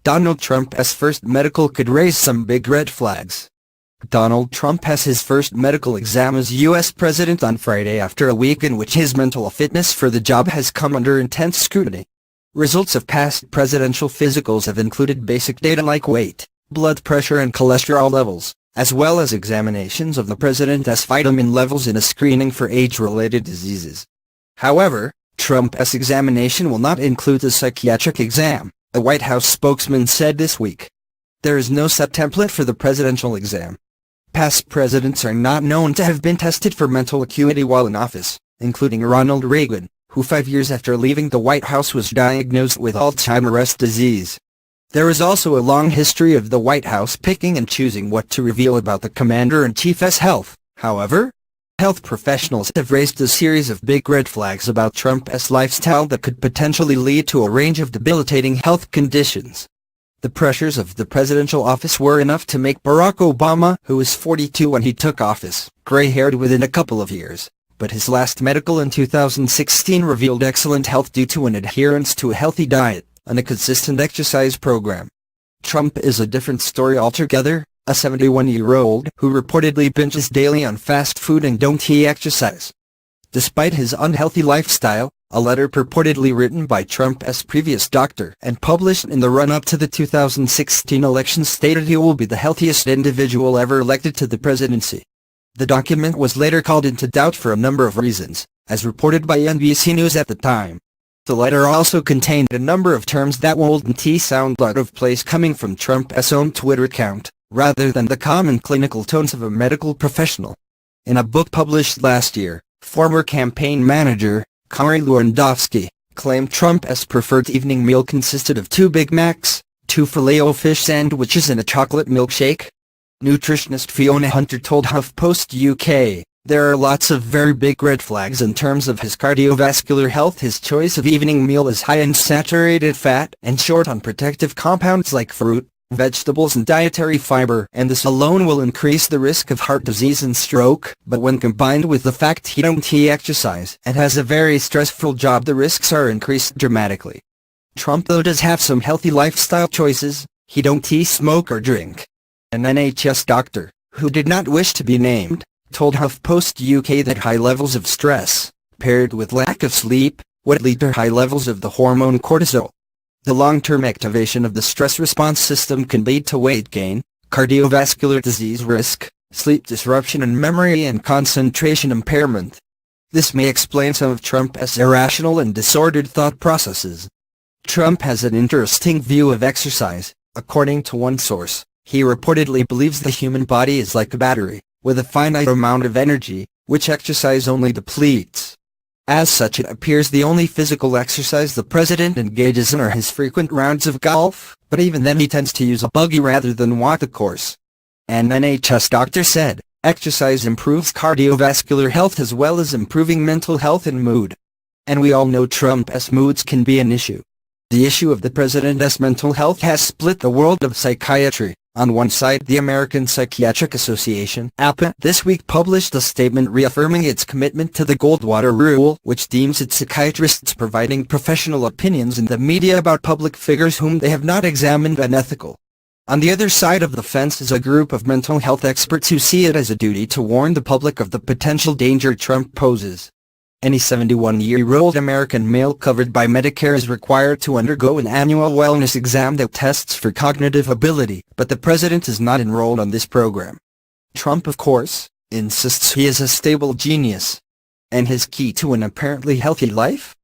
Donald Trump's first medical could raise some big red flags. Donald Trump has his first medical exam as U.S. president on Friday after a week in which his mental fitness for the job has come under intense scrutiny. Results of past presidential physicals have included basic data like weight, blood pressure and cholesterol levels, as well as examinations of the president's vitamin levels in a screening for age-related diseases. However, Trump's examination will not include the psychiatric exam, a White House spokesman said this week. There is no set template for the presidential exam. Past presidents are not known to have been tested for mental acuity while in office, including Ronald Reagan, who 5 years after leaving the White House was diagnosed with Alzheimer's disease. There is also a long history of the White House picking and choosing what to reveal about the commander-in-chief's health. However, health professionals have raised a series of big red flags about Trump's lifestyle that could potentially lead to a range of debilitating health conditions. The pressures of the presidential office were enough to make Barack Obama, who was 42 when he took office, gray-haired within a couple of years, but his last medical in 2016 revealed excellent health due to an adherence to a healthy diet and a consistent exercise program. Trump is a different story altogether, a 71-year-old who reportedly binges daily on fast food and don't exercise. Despite his unhealthy lifestyle, a letter purportedly written by Trump's previous doctor and published in the run-up to the 2016 election stated he will be the healthiest individual ever elected to the presidency. The document was later called into doubt for a number of reasons, as reported by NBC News at the time. The letter also contained a number of terms that wouldn't sound out of place coming from Trump's own Twitter account, rather than the common clinical tones of a medical professional. In a book published last year, former campaign manager, Corey Lewandowski, claimed Trump's preferred evening meal consisted of 2 Big Macs, 2 filet-o-fish sandwiches and a chocolate milkshake. Nutritionist Fiona Hunter told HuffPost UK, "There are lots of very big red flags in terms of his cardiovascular health. His choice of evening meal is high in saturated fat and short on protective compounds like fruit, vegetables and dietary fiber, and this alone will increase the risk of heart disease and stroke, but when combined with the fact he don't exercise and has a very stressful job, the risks are increased dramatically." Trump though does have some healthy lifestyle choices. He don't smoke or drink. An NHS doctor, who did not wish to be named, told HuffPost UK that high levels of stress, paired with lack of sleep, would lead to high levels of the hormone cortisol. The long-term activation of the stress response system can lead to weight gain, cardiovascular disease risk, sleep disruption and memory and concentration impairment. This may explain some of Trump's irrational and disordered thought processes. Trump has an interesting view of exercise. According to one source, he reportedly believes the human body is like a battery, with a finite amount of energy, which exercise only depletes. As such, it appears the only physical exercise the president engages in are his frequent rounds of golf, but even then he tends to use a buggy rather than walk the course. An NHS doctor said, "Exercise improves cardiovascular health as well as improving mental health and mood." And we all know Trump's moods can be an issue. The issue of the president's mental health has split the world of psychiatry. On one side, the American Psychiatric Association (APA) this week published a statement reaffirming its commitment to the Goldwater Rule, which deems its psychiatrists providing professional opinions in the media about public figures whom they have not examined unethical. On the other side of the fence is a group of mental health experts who see it as a duty to warn the public of the potential danger Trump poses. Any 71-year-old American male covered by Medicare is required to undergo an annual wellness exam that tests for cognitive ability, but the president is not enrolled on this program. Trump, of course, insists he is a stable genius. And his key to an apparently healthy life?